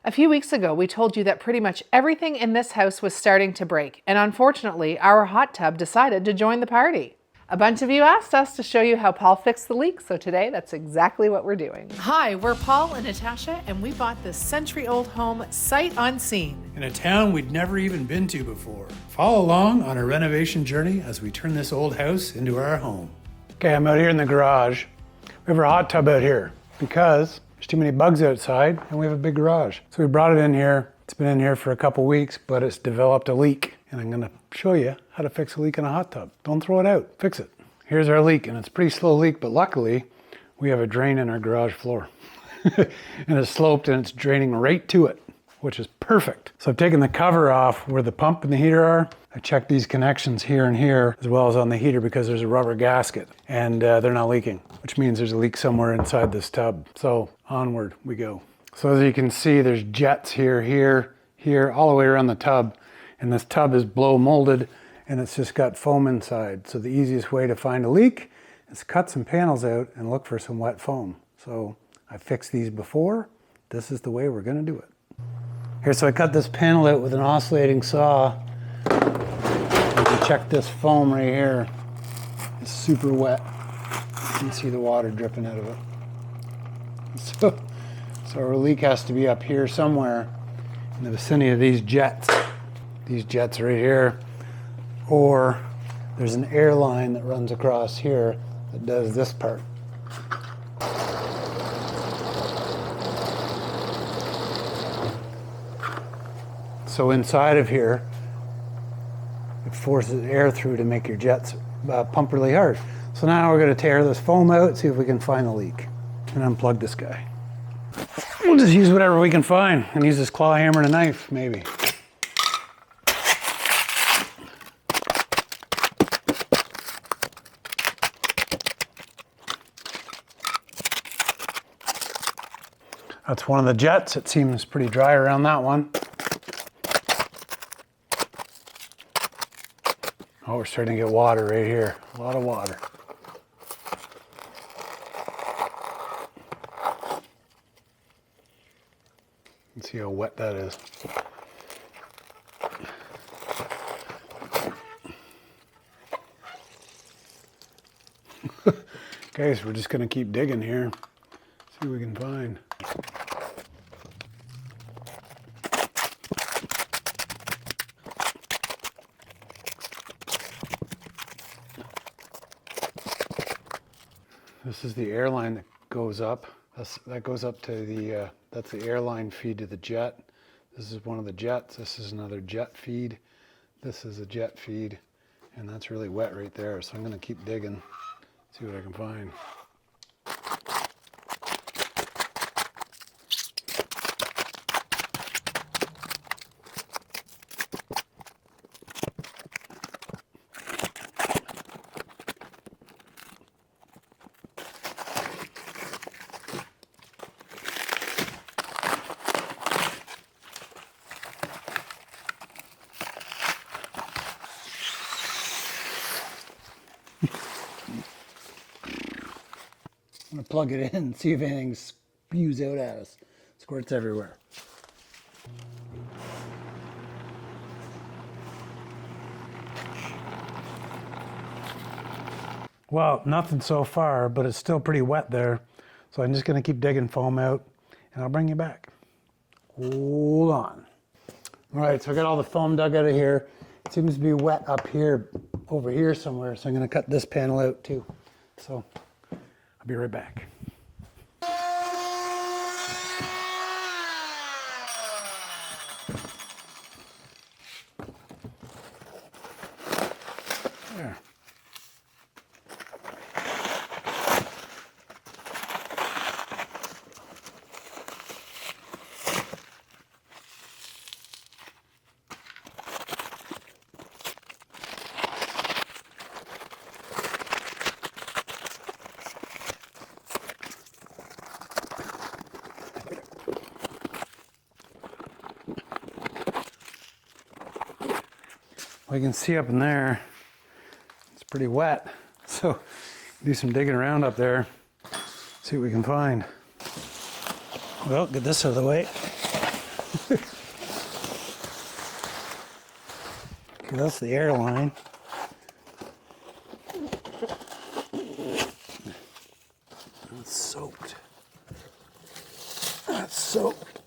A few weeks ago, we told you that pretty much everything in this house was starting to break, and unfortunately, our hot tub decided to join the party. A bunch of you asked us to show you how Paul fixed the leak, so today that's exactly what we're doing. Hi, we're Paul and Natasha, and we bought this century-old home sight unseen. In a town we'd never even been to before. Follow along on a renovation journey as we turn this old house into our home. Okay, I'm out here in the garage. We have our hot tub out here because there's too many bugs outside and we have a big garage. So we brought it in here. It's been in here for a couple weeks, but it's developed a leak. And I'm gonna show you how to fix a leak in a hot tub. Don't throw it out, fix it. Here's our leak, and it's a pretty slow leak, but luckily we have a drain in our garage floor. And it's sloped and it's draining right to it, which is perfect. So I've taken the cover off where the pump and the heater are. I checked these connections here and here, as well as on the heater, because there's a rubber gasket and they're not leaking, which means there's a leak somewhere inside this tub. So onward we go. So as you can see, there's jets here, here, here, all the way around the tub. And this tub is blow molded and it's just got foam inside. So the easiest way to find a leak is cut some panels out and look for some wet foam. So I fixed these before. This is the way we're gonna do it. Here, so I cut this panel out with an oscillating saw. You can check this foam right here. It's super wet. You can see the water dripping out of it. So our leak has to be up here somewhere in the vicinity of these jets. These jets right here. Or there's an air line that runs across here that does this part. So inside of here, it forces air through to make your jets pump really hard. So now we're going to tear this foam out, see if we can find the leak, and unplug this guy. We'll just use whatever we can find, and use this claw hammer and a knife, maybe. That's one of the jets. It seems pretty dry around that one. Oh, we're starting to get water right here. A lot of water. You can see how wet that is. Okay, so we're just going to keep digging here. See what we can find. This is the air line that goes up. That goes up to the, that's the airline feed to the jet. This is one of the jets. This is another jet feed. This is a jet feed. And that's really wet right there. So I'm gonna keep digging, see what I can find. I'm gonna plug it in and see if anything spews out at us. Squirts everywhere. Well, nothing so far, but it's still pretty wet there. So I'm just gonna keep digging foam out and I'll bring you back. Hold on. All right, so I got all the foam dug out of here. It seems to be wet up here, over here somewhere. So I'm gonna cut this panel out too. So I'll be right back. There. Well, you can see up in there, it's pretty wet. So do some digging around up there, see what we can find. Well, get this out of the way. Okay, that's the air line. It's soaked. That's soaked.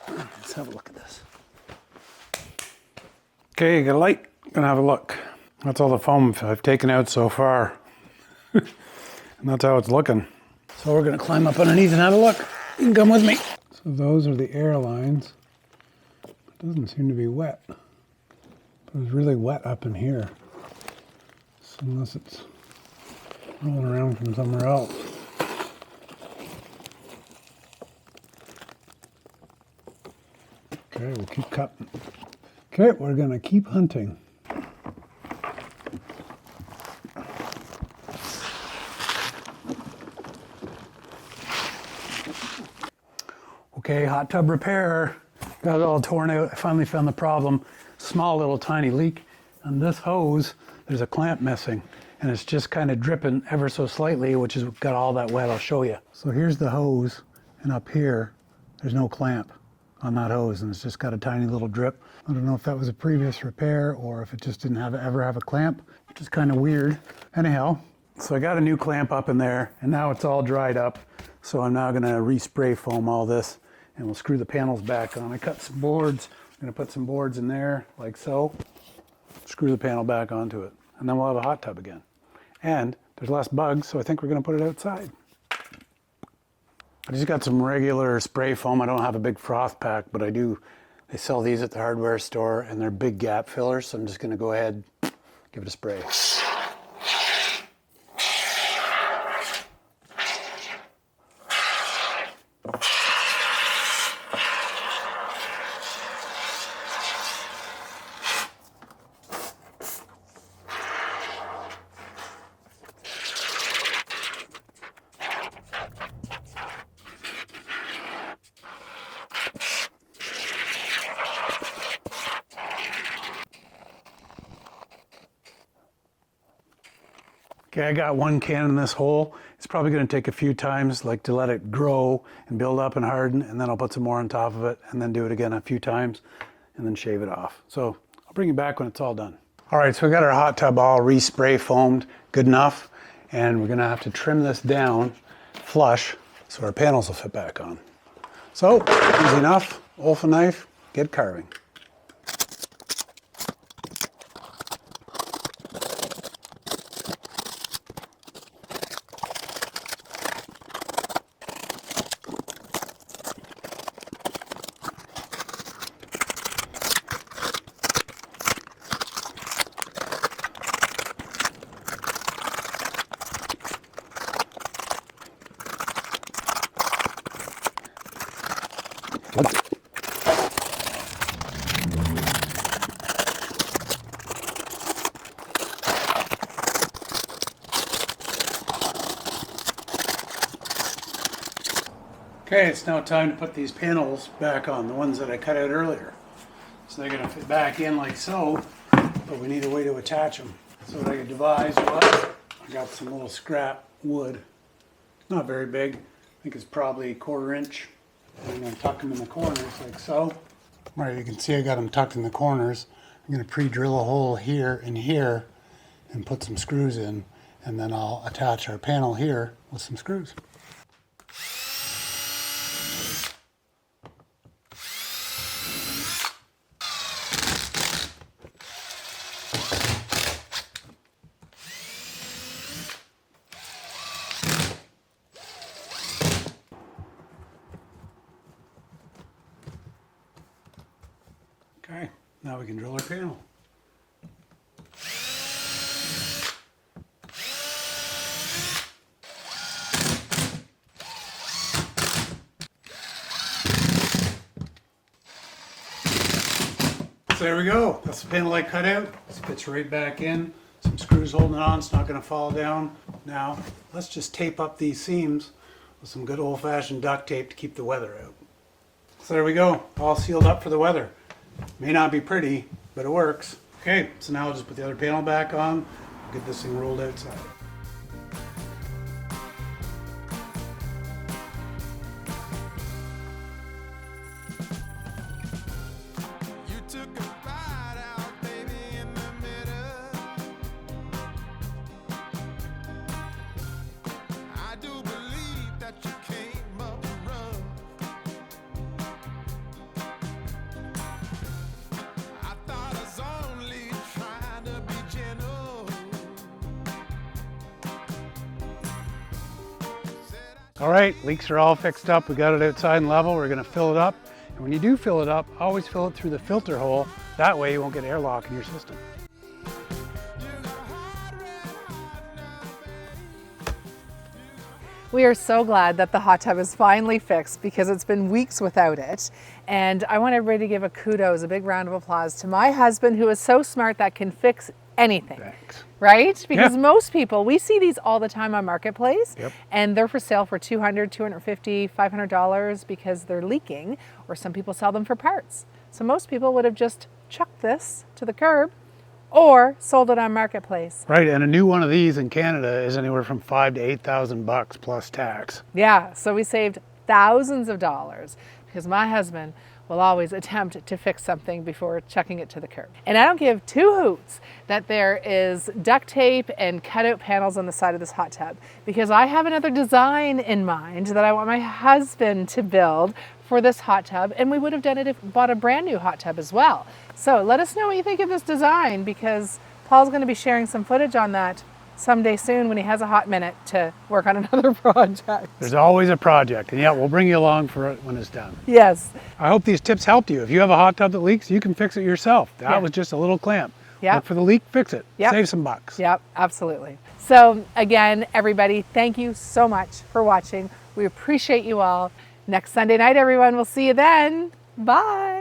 Let's have a look at this. Okay, you got a light? Gonna have a look. That's all the foam I've taken out so far. And that's how it's looking. So we're gonna climb up underneath and have a look. You can come with me. So those are the air lines. It doesn't seem to be wet. But it was really wet up in here. So unless it's rolling around from somewhere else. Okay, we'll keep cutting. Okay, we're gonna keep hunting. Okay, hot tub repair. Got it all torn out. I finally found the problem. Small little tiny leak. On this hose, there's a clamp missing. And it's just kind of dripping ever so slightly, which has got all that wet. I'll show you. So here's the hose, and up here, there's no clamp on that hose, and it's just got a tiny little drip. I don't know if that was a previous repair or if it just didn't ever have a clamp, which is kind of weird. Anyhow, so I got a new clamp up in there, and now it's all dried up. So I'm now gonna respray foam all this, and we'll screw the panels back on. I cut some boards. I'm gonna put some boards in there, like so. Screw the panel back onto it, and then we'll have a hot tub again. And there's less bugs, so I think we're gonna put it outside. I just got some regular spray foam. I don't have a big froth pack, but I do. They sell these at the hardware store, and they're big gap fillers, so I'm just gonna go ahead, give it a spray. Okay, I got one can in this hole. It's probably gonna take a few times, like to let it grow and build up and harden, and then I'll put some more on top of it and then do it again a few times and then shave it off. So I'll bring you back when it's all done. All right, so we got our hot tub all re-spray foamed, good enough, and we're gonna have to trim this down flush so our panels will fit back on. So, easy enough, Olfa knife, get carving. Okay, it's now time to put these panels back on, the ones that I cut out earlier. So they're gonna fit back in like so, but we need a way to attach them. So what I devised was, I got some little scrap wood. Not very big, I think it's probably a 1/4 inch. And I'm gonna tuck them in the corners like so. All right, you can see I got them tucked in the corners. I'm gonna pre-drill a hole here and here and put some screws in, and then I'll attach our panel here with some screws. Okay, now we can drill our panel. So there we go. That's the panel I cut out. This fits right back in. Some screws holding it on. It's not going to fall down. Now, let's just tape up these seams with some good old-fashioned duct tape to keep the weather out. So there we go. All sealed up for the weather. May not be pretty, but it works. Okay, so now I'll just put the other panel back on, get this thing rolled outside. took a bite out, baby, in the middle. I do believe that you came up rough. I thought I was only trying to be gentle. All right, leaks are all fixed up. We got it outside and level. We're gonna fill it up. And when you do fill it up, always fill it through the filter hole. That way you won't get airlock in your system. We are so glad that the hot tub is finally fixed because it's been weeks without it. And I want everybody to give a kudos, a big round of applause to my husband, who is so smart that can fix anything. Thanks. Right? Because Yeah. most people, we see these all the time on Marketplace, Yep. and they're for sale for $200, $250, $500 because they're leaking, or some people sell them for parts. So most people would have just chucked this to the curb or sold it on Marketplace. Right, and a new one of these in Canada is anywhere from $5,000 to $8,000 plus tax. Yeah, so we saved thousands of dollars because my husband will always attempt to fix something before chucking it to the curb. And I don't give two hoots that there is duct tape and cutout panels on the side of this hot tub, because I have another design in mind that I want my husband to build for this hot tub, and we would have done it if we bought a brand new hot tub as well. So let us know what you think of this design, because Paul's going to be sharing some footage on that someday soon when he has a hot minute to work on another project. There's always a project, and yeah, we'll bring you along for it when it's done. Yes. I hope these tips helped you. If you have a hot tub that leaks, you can fix it yourself. That Yeah. was just a little clamp. Yeah. Look for the leak, fix it. Yep. Save some bucks. Yep, absolutely. So again, everybody, thank you so much for watching. We appreciate you all. Next Sunday night, everyone. We'll see you then. Bye.